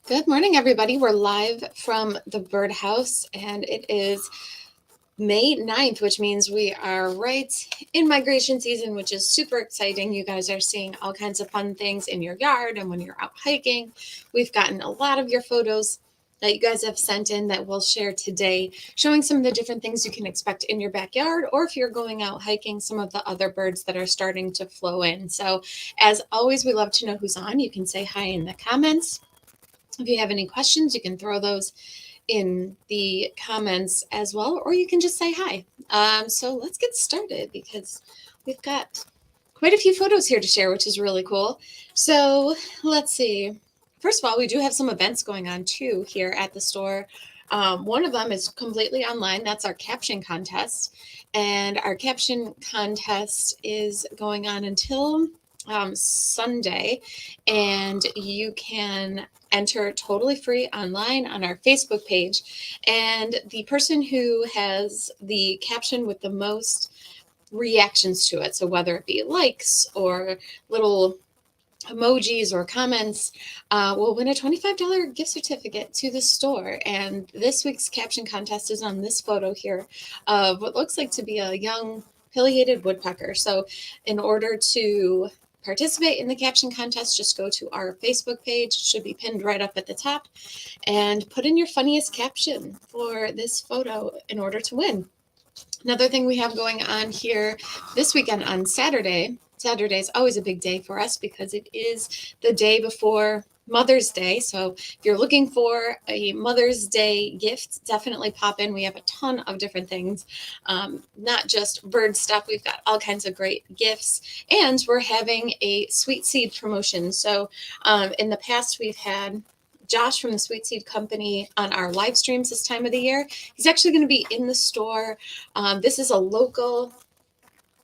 Good morning, everybody. We're live from the birdhouse, and it is May 9th, which means we are right in migration season, which is super exciting. You guys are seeing all kinds of fun things in your yard and when you're out hiking. We've gotten a lot of your photos that you guys have sent in that we'll share today, showing some of the different things you can expect in your backyard, or if you're going out hiking, some of the other birds that are starting to flow in. So, as always, we love to know who's on. You can say hi in the comments. If you have any questions, you can throw those in the comments as well, or you can just say hi. So let's get started because we've got quite a few photos here to share, which is really cool. So let's see. First of all, we do have some events going on too here at the store. One of them is completely online. That's our caption contest. And our caption contest is going on until Sunday. And you can enter totally free online on our Facebook page. And the person who has the caption with the most reactions to it, so whether it be likes or little emojis or comments, will win a $25 gift certificate to the store. And this week's caption contest is on this photo here of what looks like to be a young pileated woodpecker. So in order to participate in the caption contest, just go to our Facebook page. It should be pinned right up at the top, and put in your funniest caption for this photo in order to win. Another thing we have going on here this weekend on Saturday. Saturday is always a big day for us because it is the day before Mother's Day. So if you're looking for a Mother's Day gift, definitely pop in. We have a ton of different things, not just bird stuff. We've got all kinds of great gifts, and we're having a sweet seed promotion. So in the past, we've had Josh from the Sweet Seed Company on our live streams this time of the year. He's actually going to be in the store. This is a local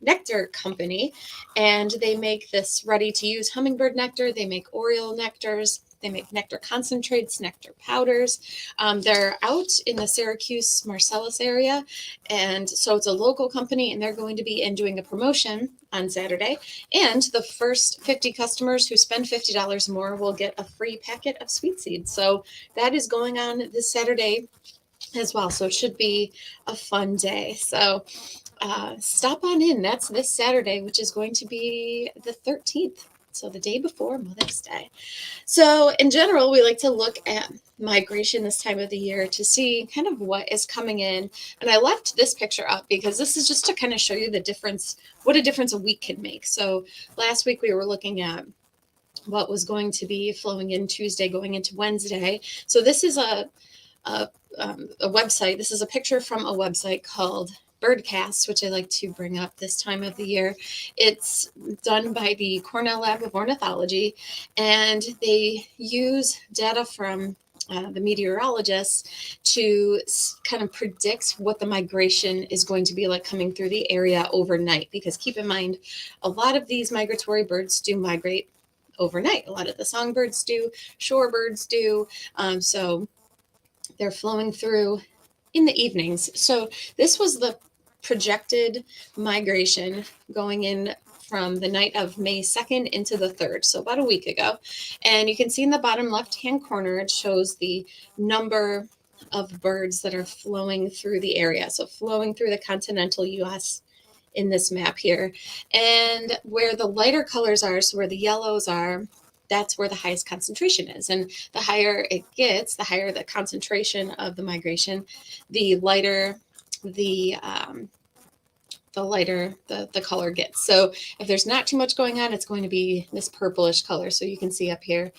nectar company, and they make this ready to use hummingbird nectar. They make oriole nectars. They make nectar concentrates, nectar powders. They're out in the Syracuse, Marcellus area. And so it's a local company, and they're going to be in doing a promotion on Saturday. And the first 50 customers who spend $50 more will get a free packet of sweet seeds. So that is going on this Saturday as well. So it should be a fun day. So stop on in. That's this Saturday, which is going to be the 13th. So the day before Mother's Day. So in general, we like to look at migration this time of the year to see kind of what is coming in. And I left this picture up because this is just to kind of show you the difference, what a difference a week can make. So last week we were looking at what was going to be flowing in Tuesday going into Wednesday. So this is a website. This is a picture from a website called Birdcasts, which I like to bring up this time of the year. It's done by the Cornell Lab of Ornithology, and they use data from the meteorologists to kind of predict what the migration is going to be like coming through the area overnight. Because keep in mind, a lot of these migratory birds do migrate overnight. A lot of the songbirds do, shorebirds do. So they're flowing through in the evenings. So this was the projected migration going in from the night of May 2nd into the 3rd, so about a week ago. And you can see in the bottom left-hand corner, it shows the number of birds that are flowing through the area. So flowing through the continental U.S. in this map here. And where the lighter colors are, so where the yellows are, that's where the highest concentration is. And the higher it gets, the higher the concentration of the migration, the lighter the color gets. So if there's not too much going on, it's going to be this purplish color. So you can see up here,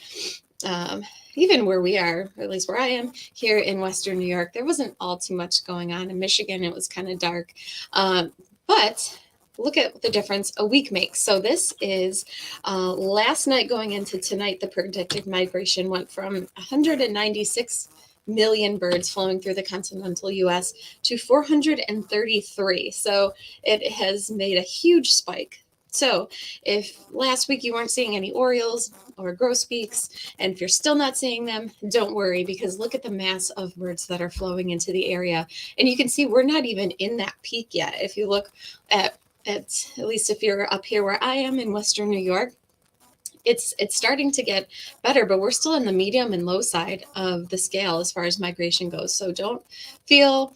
even where we are, or at least where I am here in Western New York, there wasn't all too much going on. In Michigan, it was kind of dark. But look at the difference a week makes. So this is last night going into tonight, the predicted migration went from 196 million birds flowing through the continental U.S. to 433. So it has made a huge spike. So if last week you weren't seeing any orioles or grosbeaks, and if you're still not seeing them, don't worry, because look at the mass of birds that are flowing into the area. And you can see we're not even in that peak yet. If you look at least if you're up here where I am in Western New York, it's starting to get better, but we're still in the medium and low side of the scale as far as migration goes. So don't feel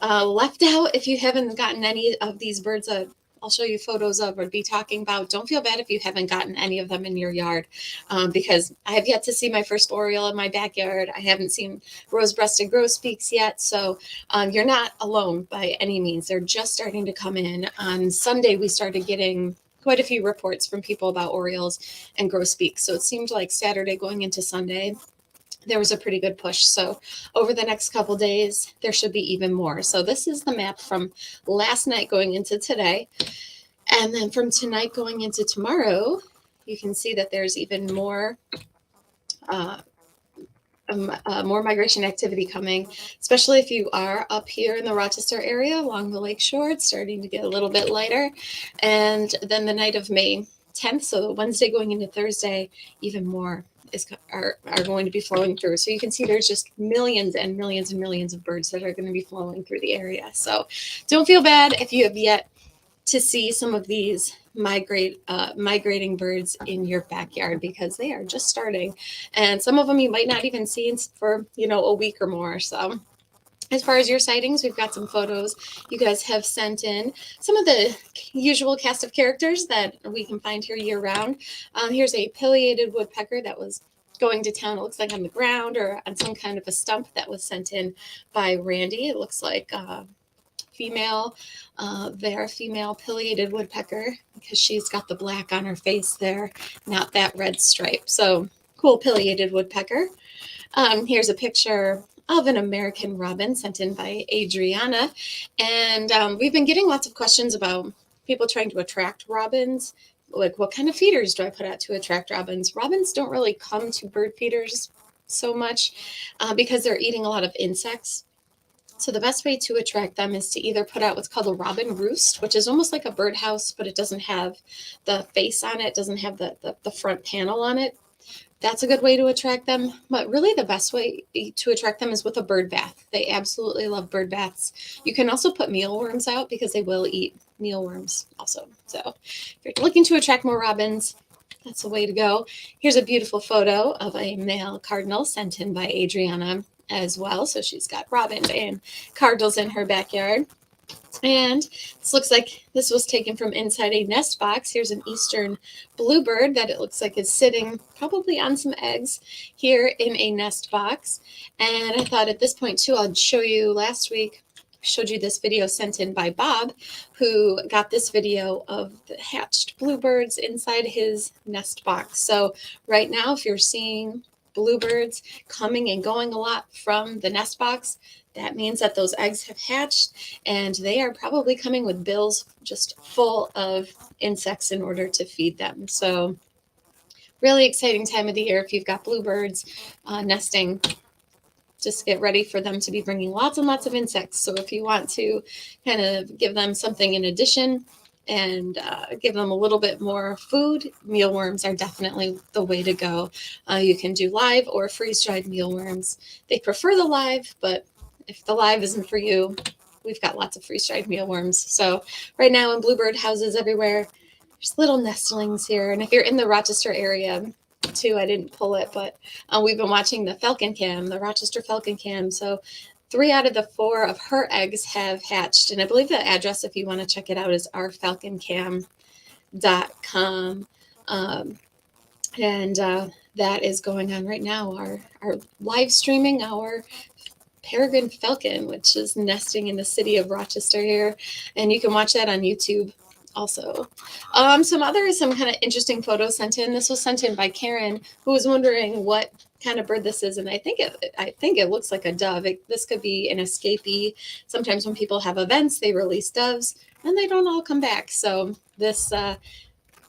left out if you haven't gotten any of these birds that I'll show you photos of or be talking about. Don't feel bad if you haven't gotten any of them in your yard, because I have yet to see my first oriole in my backyard. I haven't seen rose-breasted grosbeaks yet, so you're not alone by any means. They're just starting to come in. On Sunday, we started getting quite a few reports from people about orioles and grosbeaks. So it seemed like Saturday going into Sunday, there was a pretty good push. So over the next couple days, there should be even more. So this is the map from last night going into today. And then from tonight going into tomorrow, you can see that there's even more more migration activity coming, especially if you are up here in the Rochester area along the lake shore. It's starting to get a little bit lighter. And then the night of May 10th, so Wednesday going into Thursday, even more are going to be flowing through. So you can see there's just millions and millions and millions of birds that are going to be flowing through the area. So don't feel bad if you have yet to see some of these migrating birds in your backyard, because they are just starting, and some of them you might not even see for a week or more. So as far as your sightings, we've got some photos. You guys have sent in some of the usual cast of characters that we can find here year round. Here's a pileated woodpecker that was going to town. It looks like on the ground or on some kind of a stump that was sent in by Randy. It looks like female pileated woodpecker, because she's got the black on her face there, not that red stripe. So cool pileated woodpecker. Here's a picture of an American robin sent in by Adriana. And we've been getting lots of questions about people trying to attract robins. Like, what kind of feeders do I put out to attract robins? Robins don't really come to bird feeders so much because they're eating a lot of insects. So the best way to attract them is to either put out what's called a robin roost, which is almost like a birdhouse, but it doesn't have the face on it, doesn't have the front panel on it. That's a good way to attract them. But really the best way to attract them is with a bird bath. They absolutely love bird baths. You can also put mealworms out because they will eat mealworms also. So if you're looking to attract more robins, that's the way to go. Here's a beautiful photo of a male cardinal sent in by Adriana as well. So she's got robins and cardinals in her backyard. And this looks like this was taken from inside a nest box. Here's an eastern bluebird that it looks like is sitting probably on some eggs here in a nest box. And I thought at this point too, I'd show you, last week showed you this video sent in by Bob, who got this video of the hatched bluebirds inside his nest box. So right now, if you're seeing bluebirds coming and going a lot from the nest box, that means that those eggs have hatched, and they are probably coming with bills just full of insects in order to feed them. So really exciting time of the year if you've got bluebirds nesting. Just get ready for them to be bringing lots and lots of insects. So if you want to kind of give them something in addition and give them a little bit more food, mealworms are definitely the way to go. You can do live or freeze-dried mealworms. They prefer the live, but if the live isn't for you, we've got lots of freeze-dried mealworms. So right now in bluebird houses everywhere, there's little nestlings here. And if you're in the Rochester area too, I didn't pull it, but we've been watching the Falcon Cam, the Rochester Falcon Cam. So 3 out of the 4 of her eggs have hatched. And I believe the address, if you want to check it out, is ourfalconcam.com. And that is going on right now. Our live streaming our peregrine falcon, which is nesting in the city of Rochester here. And you can watch that on YouTube also. Some kind of interesting photos sent in. This was sent in by Karen, who was wondering what kind of bird this is, and I think it looks like a dove. This could be an escapee. Sometimes when people have events, they release doves, and they don't all come back. So this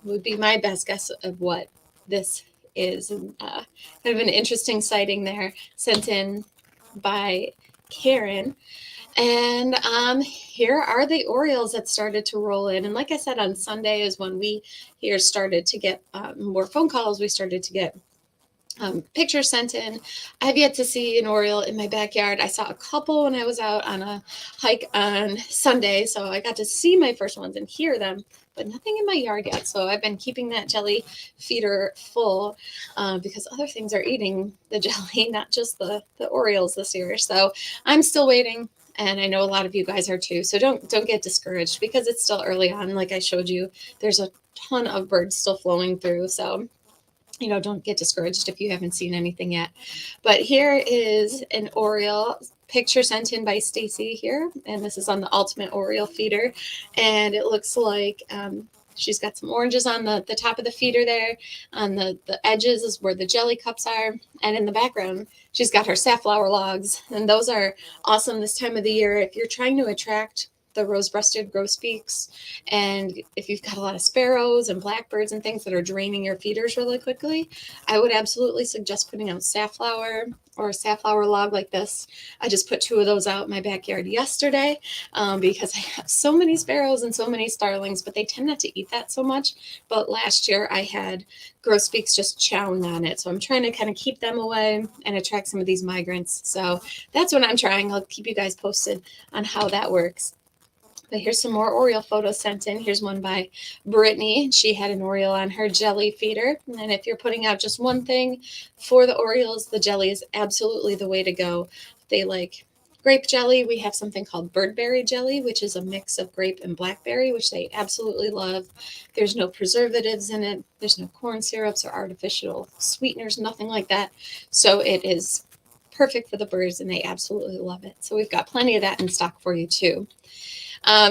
would be my best guess of what this is. And, kind of an interesting sighting there, sent in by Karen. And here are the orioles that started to roll in. And like I said, on Sunday is when we here started to get more phone calls. We started to get pictures sent in. I have yet to see an oriole in my backyard. I saw a couple when I was out on a hike on Sunday, so I got to see my first ones and hear them, but nothing in my yard yet. So I've been keeping that jelly feeder full because other things are eating the jelly, not just the orioles this year. So I'm still waiting. And I know a lot of you guys are too. So don't get discouraged because it's still early on. Like I showed you, there's a ton of birds still flowing through. So don't get discouraged if you haven't seen anything yet. But here is an oriole picture sent in by Stacy here, and this is on the Ultimate Oriole feeder, and it looks like she's got some oranges on the top of the feeder there. On the edges is where the jelly cups are, and in the background she's got her safflower logs, and those are awesome this time of the year if you're trying to attract the rose-breasted grosbeaks, and if you've got a lot of sparrows and blackbirds and things that are draining your feeders really quickly, I would absolutely suggest putting out safflower or a safflower log like this. I just put 2 of those out in my backyard yesterday because I have so many sparrows and so many starlings, but they tend not to eat that so much. But last year I had grosbeaks just chowing on it, so I'm trying to kind of keep them away and attract some of these migrants. So that's what I'm trying. I'll keep you guys posted on how that works. But here's some more oriole photos sent in. Here's one by Brittany. She had an oriole on her jelly feeder. And if you're putting out just one thing for the orioles, the jelly is absolutely the way to go. They like grape jelly. We have something called birdberry jelly, which is a mix of grape and blackberry, which they absolutely love. There's no preservatives in it. There's no corn syrups or artificial sweeteners, nothing like that. So it is perfect for the birds, and they absolutely love it. So we've got plenty of that in stock for you too.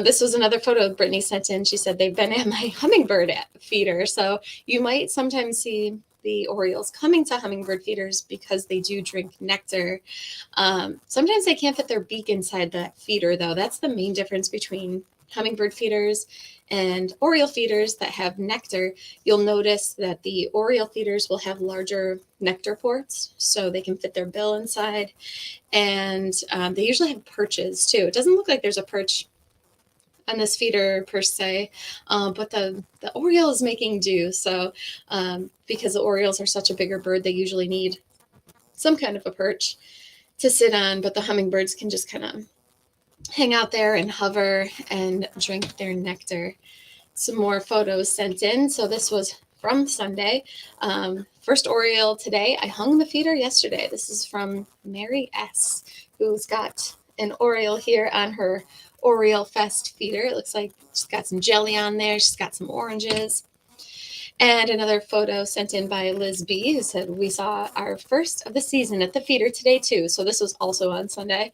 This was another photo Brittany sent in. She said they've been at my hummingbird feeder. So you might sometimes see the orioles coming to hummingbird feeders because they do drink nectar. Sometimes they can't fit their beak inside that feeder, though. That's the main difference between hummingbird feeders and oriole feeders that have nectar. You'll notice that the oriole feeders will have larger nectar ports so they can fit their bill inside. And they usually have perches, too. It doesn't look like there's a perch on this feeder per se, but the oriole is making do. So because the orioles are such a bigger bird, they usually need some kind of a perch to sit on, but the hummingbirds can just kind of hang out there and hover and drink their nectar. Some more photos sent in. So this was from Sunday. First oriole today. I hung the feeder yesterday. This is from Mary S., who's got an oriole here on her Oriole Fest feeder. It looks like she's got some jelly on there. She's got some oranges. And another photo sent in by Liz B., who said, we saw our first of the season at the feeder today, too. So this was also on Sunday.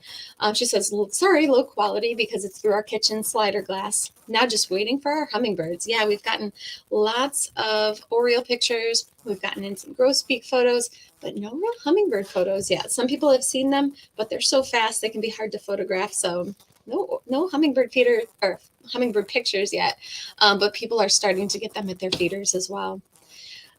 She says, sorry, low quality because it's through our kitchen slider glass. Now just waiting for our hummingbirds. Yeah, we've gotten lots of oriole pictures. We've gotten in some grosbeak photos, but no real hummingbird photos yet. Some people have seen them, but they're so fast they can be hard to photograph. So no hummingbird feeder or hummingbird pictures yet, but people are starting to get them at their feeders as well.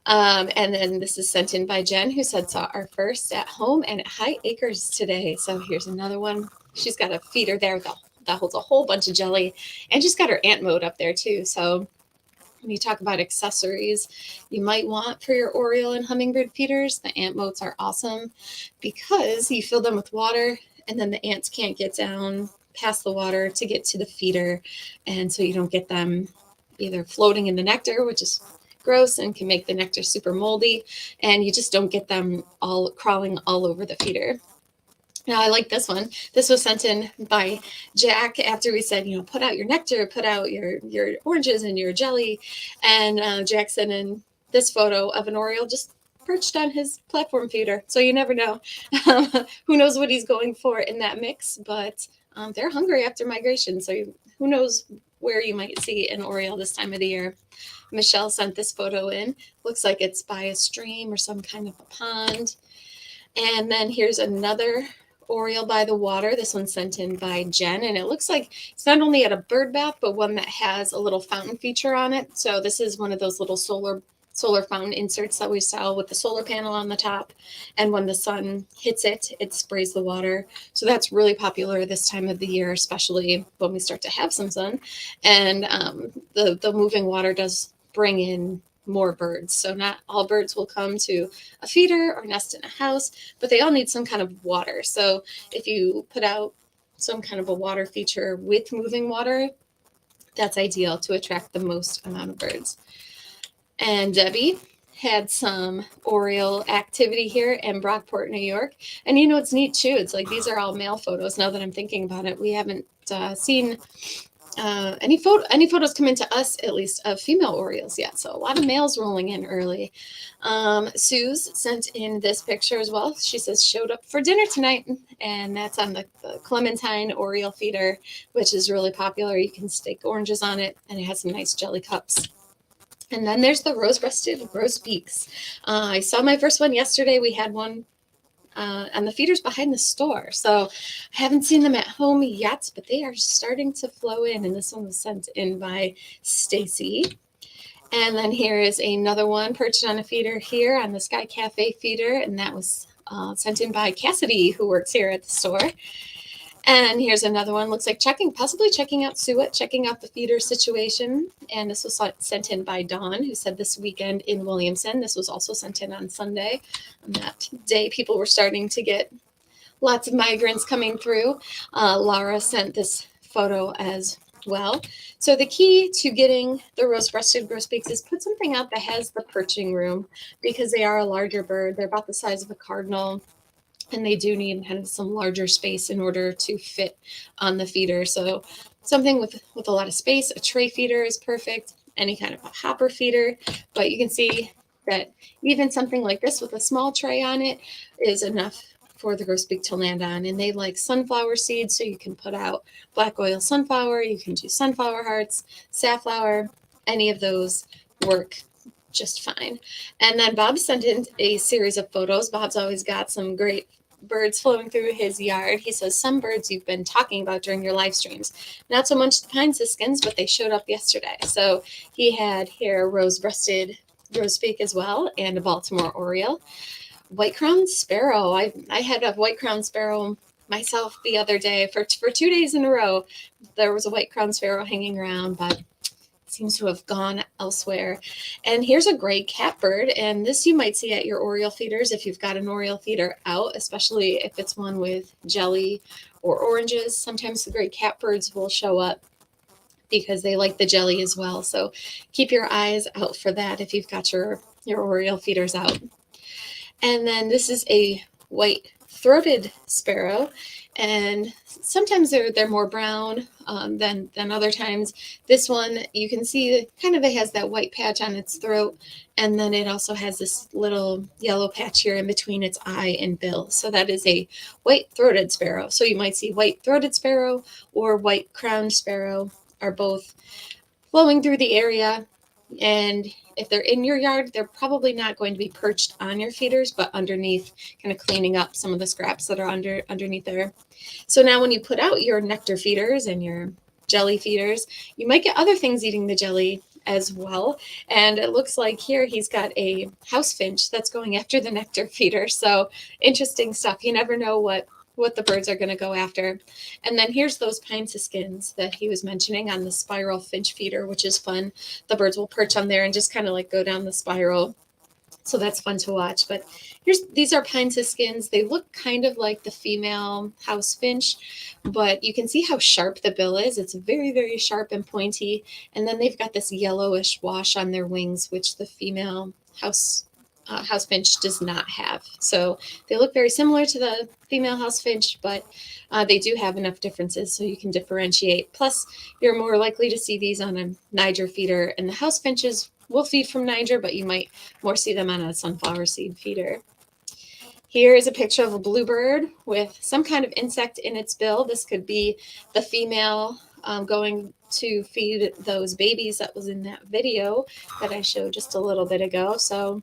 And then this is sent in by Jen, who said saw our first at home and at High Acres today. So here's another one. She's got a feeder there that holds a whole bunch of jelly, and she's got her ant moat up there too. So when you talk about accessories you might want for your oriole and hummingbird feeders, the ant moats are awesome because you fill them with water and then the ants can't get down past the water to get to the feeder, and so you don't get them either floating in the nectar, which is gross and can make the nectar super moldy, and you just don't get them all crawling all over the feeder. Now, I like this one. This was sent in by Jack after we said, put out your nectar, put out your oranges and your jelly, and Jack sent in this photo of an oriole just perched on his platform feeder. So you never know. Who knows what he's going for in that mix, but they're hungry after migration. So who knows where you might see an oriole this time of the year. Michelle sent this photo in. Looks like it's by a stream or some kind of a pond. And then here's another oriole by the water. This one's sent in by Jen, and it looks like it's not only at a bird bath, but one that has a little fountain feature on it. So this is one of those little solar fountain inserts that we sell with the solar panel on the top, and when the sun hits it, it sprays the water. So that's really popular this time of the year, especially when we start to have some sun, and the moving water does bring in more birds. So not all birds will come to a feeder or nest in a house, but they all need some kind of water. So if you put out some kind of a water feature with moving water, That's ideal to attract the most amount of birds. And Debbie had some oriole activity here in Brockport, New York. And you know, it's neat too. It's like these are all male photos. Now that I'm thinking about it, we haven't seen any photos come into us, at least, of female orioles yet. So a lot of males rolling in early. Suze sent in this picture as well. She says showed up for dinner tonight, and that's on the Clementine Oriole feeder, which is really popular. You can stake oranges on it, and it has some nice jelly cups. And then there's the rose-breasted grosbeaks. I saw my first one yesterday. We had one on the feeders behind the store. So I haven't seen them at home yet, but they are starting to flow in. And this one was sent in by Stacy. And then here is another one perched on a feeder here on the Sky Cafe feeder. And that was sent in by Cassidy, who works here at the store. And here's another one. Looks like possibly checking out Suet, checking out the feeder situation. And this was sent in by Dawn, who said this weekend in Williamson. This was also sent in on Sunday. On that day, people were starting to get lots of migrants coming through. Laura sent this photo as well. So the key to getting the rose-breasted grosbeaks is put something out that has the perching room, because they are a larger bird. They're about the size of a cardinal. And they do need kind of some larger space in order to fit on the feeder. So something with a lot of space, a tray feeder is perfect, any kind of a hopper feeder. But you can see that even something like this with a small tray on it is enough for the grosbeak to land on. And they like sunflower seeds, so you can put out black oil sunflower, you can do sunflower hearts, safflower, any of those work just fine. And then Bob sent in a series of photos. Bob's always got some great birds flowing through his yard. He says some birds you've been talking about during your live streams. Not so much the pine siskins, but they showed up yesterday. So he had here a rose-breasted grosbeak as well, and a Baltimore oriole. White-crowned sparrow. I had a white-crowned sparrow myself the other day. For 2 days in a row, there was a white-crowned sparrow hanging around, but seems to have gone elsewhere. And here's a gray catbird, and this you might see at your oriole feeders if you've got an oriole feeder out, especially if it's one with jelly or oranges. Sometimes the gray catbirds will show up because they like the jelly as well. So keep your eyes out for that if you've got your oriole feeders out. And then this is a white-throated sparrow, and sometimes they're more brown than other times. This one, you can see kind of it has that white patch on its throat, and then it also has this little yellow patch here in between its eye and bill. So that is a white-throated sparrow. So you might see white-throated sparrow or white-crowned sparrow are both flowing through the area. And if they're in your yard, they're probably not going to be perched on your feeders, but underneath, kind of cleaning up some of the scraps that are underneath there. So now when you put out your nectar feeders and your jelly feeders, you might get other things eating the jelly as well. And it looks like here he's got a house finch that's going after the nectar feeder. So interesting stuff. You never know what the birds are going to go after. And then here's those pine siskins that he was mentioning on the spiral finch feeder, which is fun. The birds will perch on there and just kind of like go down the spiral. So that's fun to watch. But these are pine siskins. They look kind of like the female house finch, but you can see how sharp the bill is. It's very, very sharp and pointy. And then they've got this yellowish wash on their wings, which the female house finch does not have. So they look very similar to the female house finch, but they do have enough differences so you can differentiate. Plus, you're more likely to see these on a Niger feeder, and the house finches will feed from Niger, but you might more see them on a sunflower seed feeder. Here is a picture of a bluebird with some kind of insect in its bill. This could be the female going to feed those babies that was in that video that I showed just a little bit ago. So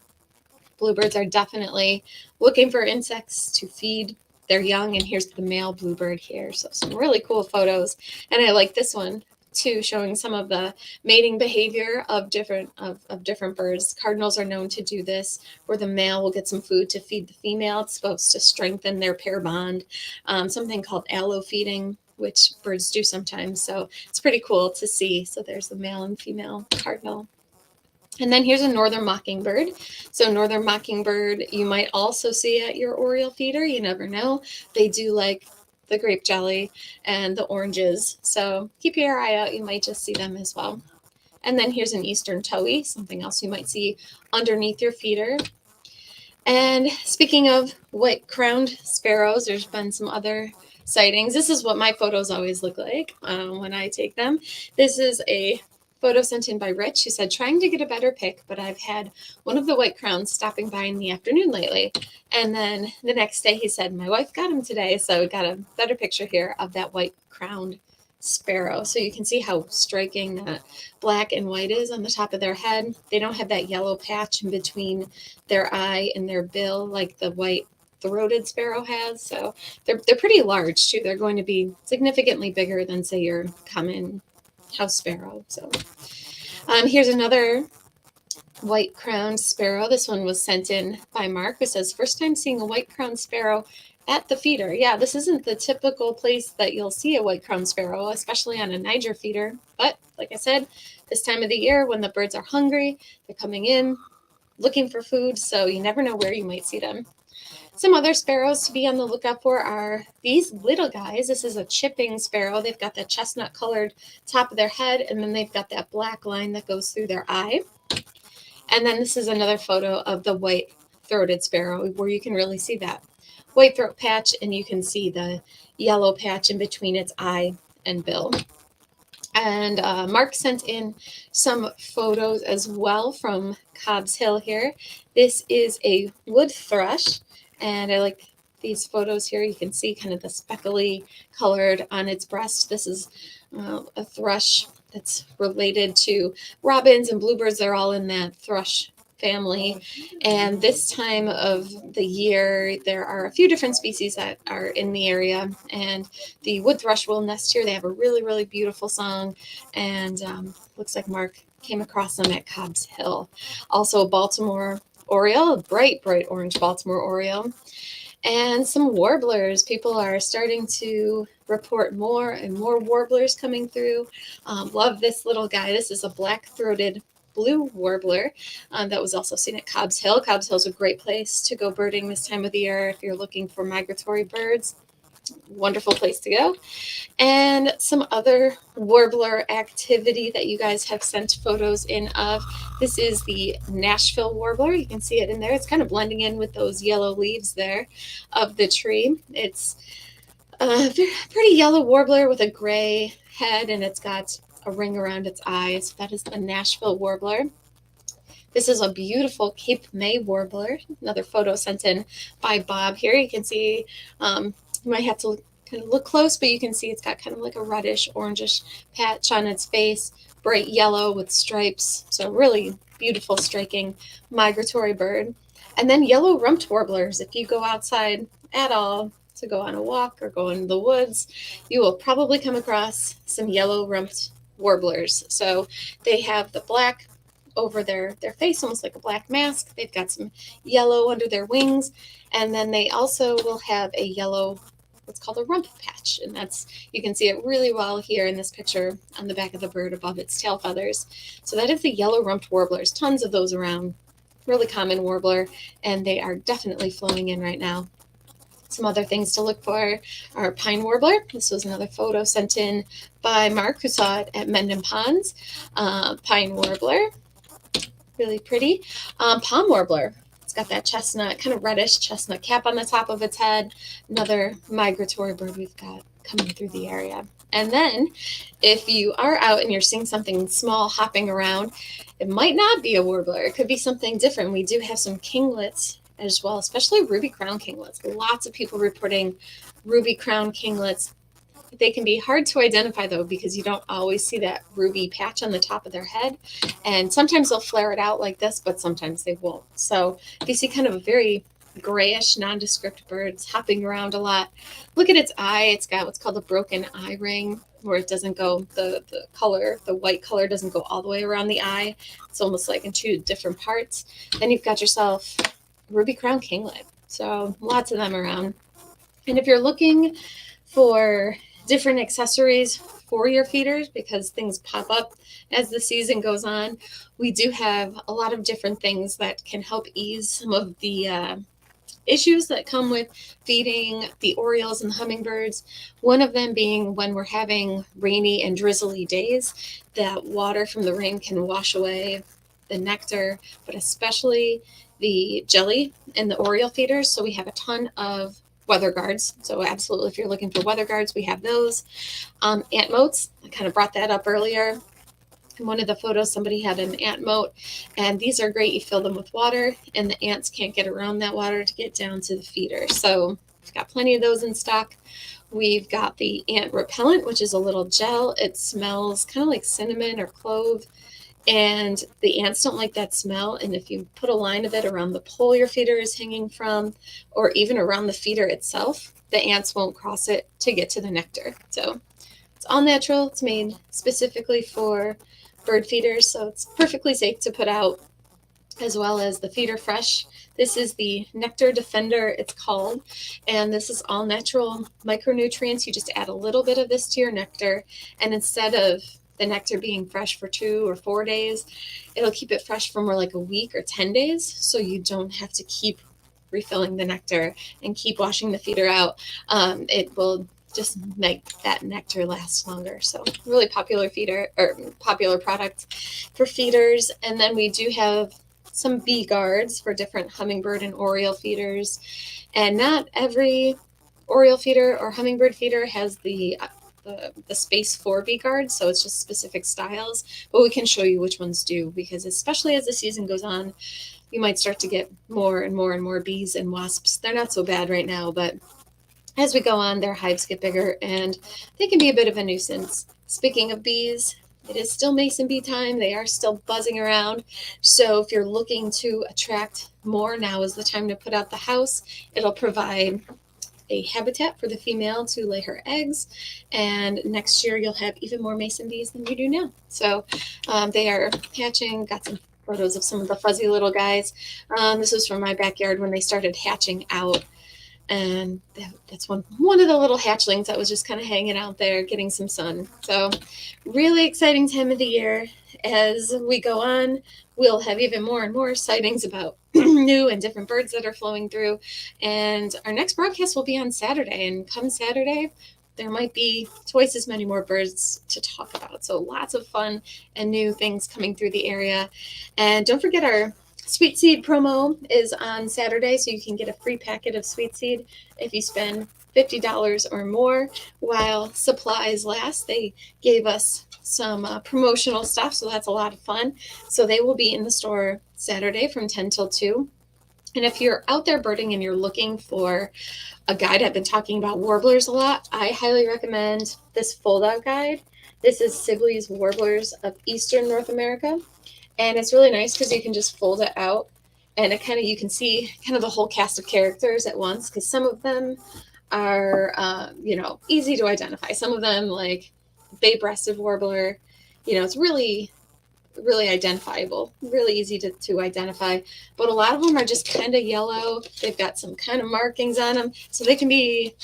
bluebirds are definitely looking for insects to feed their young. And here's the male bluebird here. So some really cool photos. And I like this one too, showing some of the mating behavior of different birds. Cardinals are known to do this, where the male will get some food to feed the female. It's supposed to strengthen their pair bond. Something called allo feeding, which birds do sometimes. So it's pretty cool to see. So there's the male and female cardinal. And then here's a northern mockingbird. So northern mockingbird, you might also see at your oriole feeder. You never know. They do like the grape jelly and the oranges. So keep your eye out. You might just see them as well. And then here's an eastern towhee, something else you might see underneath your feeder. And speaking of white-crowned sparrows, there's been some other sightings. This is what my photos always look like when I take them. This is a photo sent in by Rich, who said, trying to get a better pic, but I've had one of the white crowns stopping by in the afternoon lately. And then the next day he said, my wife got him today, so we got a better picture here of that white-crowned sparrow. So you can see how striking that black and white is on the top of their head. They don't have that yellow patch in between their eye and their bill like the white-throated sparrow has. So they're pretty large too. They're going to be significantly bigger than, say, your common house sparrow. So here's another white-crowned sparrow. This one was sent in by Mark, who says, first time seeing a white-crowned sparrow at the feeder. Yeah, this isn't the typical place that you'll see a white-crowned sparrow, especially on a Niger feeder. But like I said, this time of the year when the birds are hungry, they're coming in looking for food, so you never know where you might see them. Some other sparrows to be on the lookout for are these little guys. This is a chipping sparrow. They've got that chestnut colored top of their head, and then they've got that black line that goes through their eye. And then this is another photo of the white-throated sparrow where you can really see that white throat patch, and you can see the yellow patch in between its eye and bill. And Mark sent in some photos as well from Cobb's Hill here. This is a wood thrush, and I like these photos here. You can see kind of the speckly colored on its breast. This is a thrush that's related to robins and bluebirds. They're all in that thrush family. And this time of the year, there are a few different species that are in the area. And the wood thrush will nest here. They have a really, really beautiful song. And looks like Mark came across them at Cobb's Hill. Also a Baltimore oriole, a bright, bright orange Baltimore oriole. And some warblers. People are starting to report more and more warblers coming through. Love this little guy. This is a black-throated blue warbler that was also seen at Cobb's Hill. Cobb's Hill is a great place to go birding this time of the year if you're looking for migratory birds. Wonderful place to go. And some other warbler activity that you guys have sent photos in of. This is the Nashville warbler. You can see it in there. It's kind of blending in with those yellow leaves there of the tree. It's a pretty yellow warbler with a gray head, and it's got a ring around its eyes. That is the Nashville warbler. This is a beautiful Cape May warbler. Another photo sent in by Bob here. You can see, you might have to kind of look close, but you can see it's got kind of like a reddish, orangish patch on its face, bright yellow with stripes. So really beautiful, striking migratory bird. And then yellow rumped warblers. If you go outside at all to go on a walk or go into the woods, you will probably come across some yellow rumped warblers. So they have the black over their face, almost like a black mask. They've got some yellow under their wings, and then they also will have a yellow, what's called a rump patch, and that's, you can see it really well here in this picture on the back of the bird above its tail feathers. So that is the yellow rumped warblers. Tons of those around. Really common warbler, and they are definitely flowing in right now. Some other things to look for are pine warbler. This was another photo sent in by Mark, who saw it at Mendon Ponds. Pine warbler, really pretty. Palm warbler. It's got that chestnut, kind of reddish chestnut cap on the top of its head. Another migratory bird we've got coming through the area. And then if you are out and you're seeing something small hopping around, it might not be a warbler. It could be something different. We do have some kinglets as well, especially ruby crown kinglets. Lots of people reporting ruby crown kinglets. They can be hard to identify, though, because you don't always see that ruby patch on the top of their head. And sometimes they'll flare it out like this, but sometimes they won't. So if you see kind of a very grayish, nondescript bird hopping around a lot, look at its eye. It's got what's called a broken eye ring, where it doesn't go, the color, the white color doesn't go all the way around the eye. It's almost like in two different parts. Then you've got yourself ruby crown kinglet. So lots of them around. And if you're looking for different accessories for your feeders, because things pop up as the season goes on, we do have a lot of different things that can help ease some of the issues that come with feeding the orioles and the hummingbirds. One of them being when we're having rainy and drizzly days, that water from the rain can wash away the nectar, but especially the jelly in the oriole feeders. So we have a ton of weather guards. So absolutely, if you're looking for weather guards, we have those. Ant moats, I kind of brought that up earlier. In one of the photos, somebody had an ant moat, and these are great. You fill them with water, and the ants can't get around that water to get down to the feeder. So we've got plenty of those in stock. We've got the ant repellent, which is a little gel. It smells kind of like cinnamon or clove, and the ants don't like that smell. And if you put a line of it around the pole your feeder is hanging from, or even around the feeder itself, the ants won't cross it to get to the nectar. So it's all natural. It's made specifically for bird feeders, so it's perfectly safe to put out, as well as the Feeder Fresh. This is the Nectar Defender, it's called, and this is all natural micronutrients. You just add a little bit of this to your nectar, and instead of the nectar being fresh for 2 or 4 days, it'll keep it fresh for more like a week or 10 days, so you don't have to keep refilling the nectar and keep washing the feeder out. It will just make that nectar last longer. So really popular feeder, or popular product for feeders. And then we do have some bee guards for different hummingbird and oriole feeders. And not every oriole feeder or hummingbird feeder has the space for bee guards, so it's just specific styles, but we can show you which ones do, because especially as the season goes on, you might start to get more and more and more bees and wasps. They're not so bad right now, but as we go on, their hives get bigger and they can be a bit of a nuisance. Speaking of bees, it is still mason bee time. They are still buzzing around. So if you're looking to attract more, now is the time to put out the house. It'll provide a habitat for the female to lay her eggs, and next year you'll have even more mason bees than you do now. So they are hatching. Got some photos of some of the fuzzy little guys. This was from my backyard when they started hatching out. And that's one of the little hatchlings that was just kind of hanging out there getting some sun. So really exciting time of the year. As we go on, we'll have even more and more sightings about new and different birds that are flowing through. And our next broadcast will be on Saturday. And come Saturday, there might be twice as many more birds to talk about. So lots of fun and new things coming through the area. And don't forget, our Sweet Seed promo is on Saturday, so you can get a free packet of Sweet Seed if you spend $50 or more while supplies last. They gave us some promotional stuff, so that's a lot of fun. So they will be in the store Saturday from 10 till 2. And if you're out there birding and you're looking for a guide, I've been talking about warblers a lot, I highly recommend this fold-out guide. This is Sibley's Warblers of Eastern North America. And it's really nice because you can just fold it out, and it kind of, you can see kind of the whole cast of characters at once, because some of them are, easy to identify. Some of them, like bay-breasted warbler, it's really, really identifiable, really easy to identify. But a lot of them are just kind of yellow. They've got some kind of markings on them, so they can be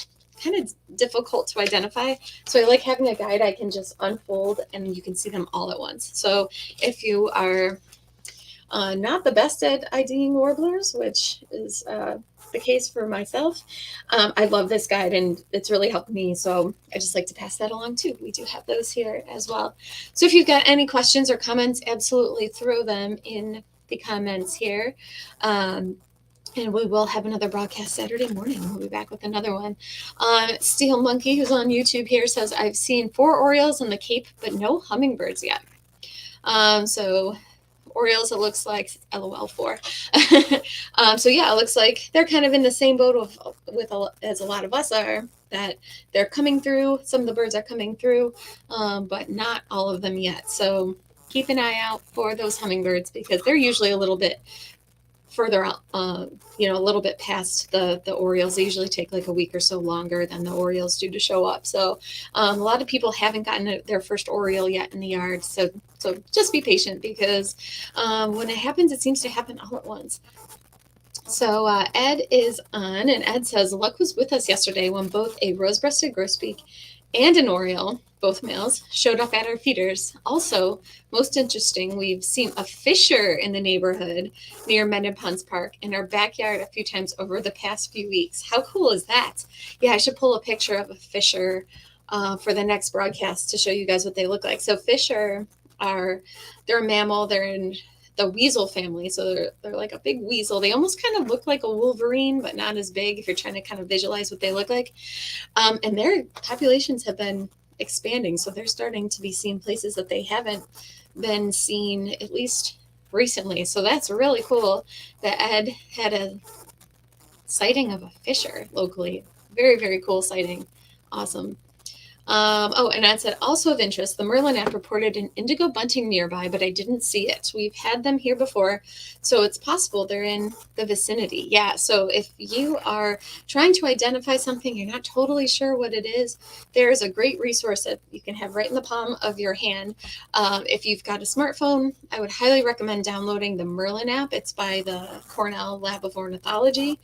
kind of difficult to identify. So I like having a guide I can just unfold and you can see them all at once. So if you are not the best at IDing warblers, which is the case for myself, I love this guide and it's really helped me. So I just like to pass that along too. We do have those here as well. So if you've got any questions or comments, absolutely throw them in the comments here. And we will have another broadcast Saturday morning. We'll be back with another one. Steel Monkey, who's on YouTube here, says, I've seen 4 orioles in the Cape, but no hummingbirds yet. So orioles, it looks like, LOL 4. So yeah, it looks like they're kind of in the same boat as a lot of us are, that they're coming through. Some of the birds are coming through, but not all of them yet. So keep an eye out for those hummingbirds, because they're usually a little bit further out, a little bit past the orioles. They usually take like a week or so longer than the orioles do to show up. So a lot of people haven't gotten their first oriole yet in the yard. So just be patient, because when it happens, it seems to happen all at once. So Ed is on, and Ed says, luck was with us yesterday when both a rose-breasted grosbeak and an oriole both males, showed up at our feeders. Also, most interesting, we've seen a fisher in the neighborhood near Mendon Ponds Park in our backyard a few times over the past few weeks. How cool is that? Yeah, I should pull a picture of a fisher for the next broadcast to show you guys what they look like. So fisher they're a mammal. They're in the weasel family. So they're like a big weasel. They almost kind of look like a wolverine, but not as big if you're trying to kind of visualize what they look like. And their populations have been expanding. So they're starting to be seen places that they haven't been seen, at least recently. So that's really cool that Ed had a sighting of a fisher locally. Very, very cool sighting. Awesome. And Ed said, also of interest, the Merlin app reported an indigo bunting nearby, but I didn't see it. We've had them here before, so it's possible they're in the vicinity. Yeah, so if you are trying to identify something, you're not totally sure what it is, there's a great resource that you can have right in the palm of your hand. If you've got a smartphone, I would highly recommend downloading the Merlin app. It's by the Cornell Lab of Ornithology,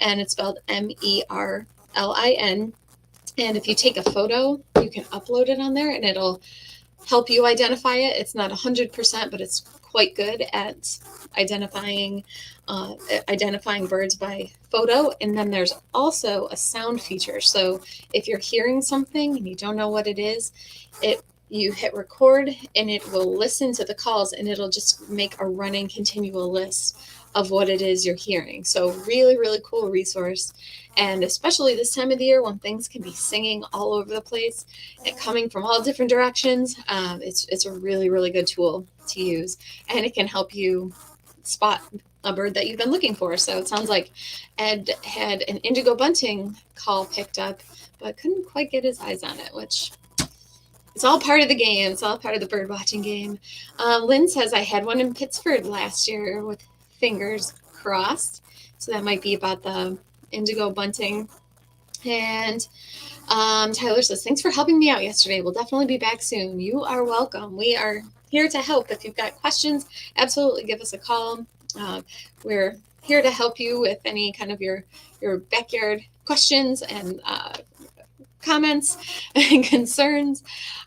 and it's spelled Merlin. And if you take a photo, you can upload it on there and it'll help you identify it. It's not 100%, but it's quite good at identifying birds by photo. And then there's also a sound feature. So if you're hearing something and you don't know what it is, you hit record and it will listen to the calls and it'll just make a running continual list of what it is you're hearing. So really, really cool resource. And especially this time of the year when things can be singing all over the place and coming from all different directions, it's a really, really good tool to use. And it can help you spot a bird that you've been looking for. So it sounds like Ed had an indigo bunting call picked up, but couldn't quite get his eyes on it, which it's all part of the game. It's all part of the bird watching game. Lynn says, I had one in Pittsburgh last year with fingers crossed. So that might be about the indigo bunting. And Tyler says, thanks for helping me out yesterday. We'll definitely be back soon. You are welcome. We are here to help. If you've got questions, absolutely give us a call. We're here to help you with any kind of your backyard questions and comments and concerns.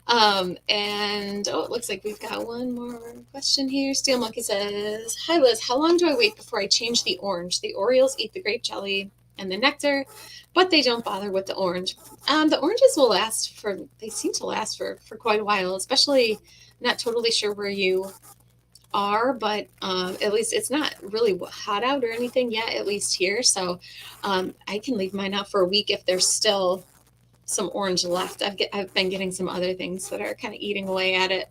It looks like we've got one more question here. Steel Monkey says, hi Liz, how long do I wait before I change the orange? The orioles eat the grape jelly and the nectar, but they don't bother with the orange. The oranges they seem to last for quite a while, especially not totally sure where you are, but at least it's not really hot out or anything yet, at least here. So I can leave mine out for a week if there's still some orange left. I've been getting some other things that are kind of eating away at it.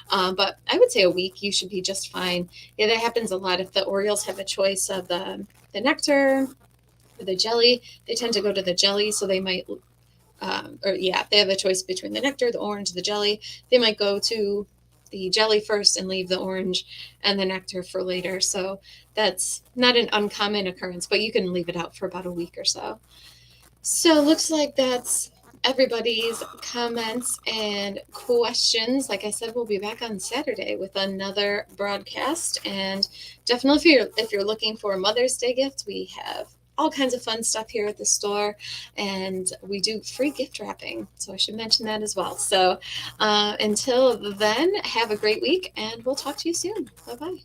But I would say a week, you should be just fine. Yeah, that happens a lot. If the orioles have a choice of the nectar or the jelly, they tend to go to the jelly. So they might, if they have a choice between the nectar, the orange, the jelly, they might go to the jelly first and leave the orange and the nectar for later. So that's not an uncommon occurrence, but you can leave it out for about a week or so. So looks like that's everybody's comments and questions. Like I said, we'll be back on Saturday with another broadcast. And definitely if you're looking for a Mother's Day gift, we have all kinds of fun stuff here at the store, and we do free gift wrapping. So I should mention that as well. So until then, have a great week, and we'll talk to you soon. Bye-bye.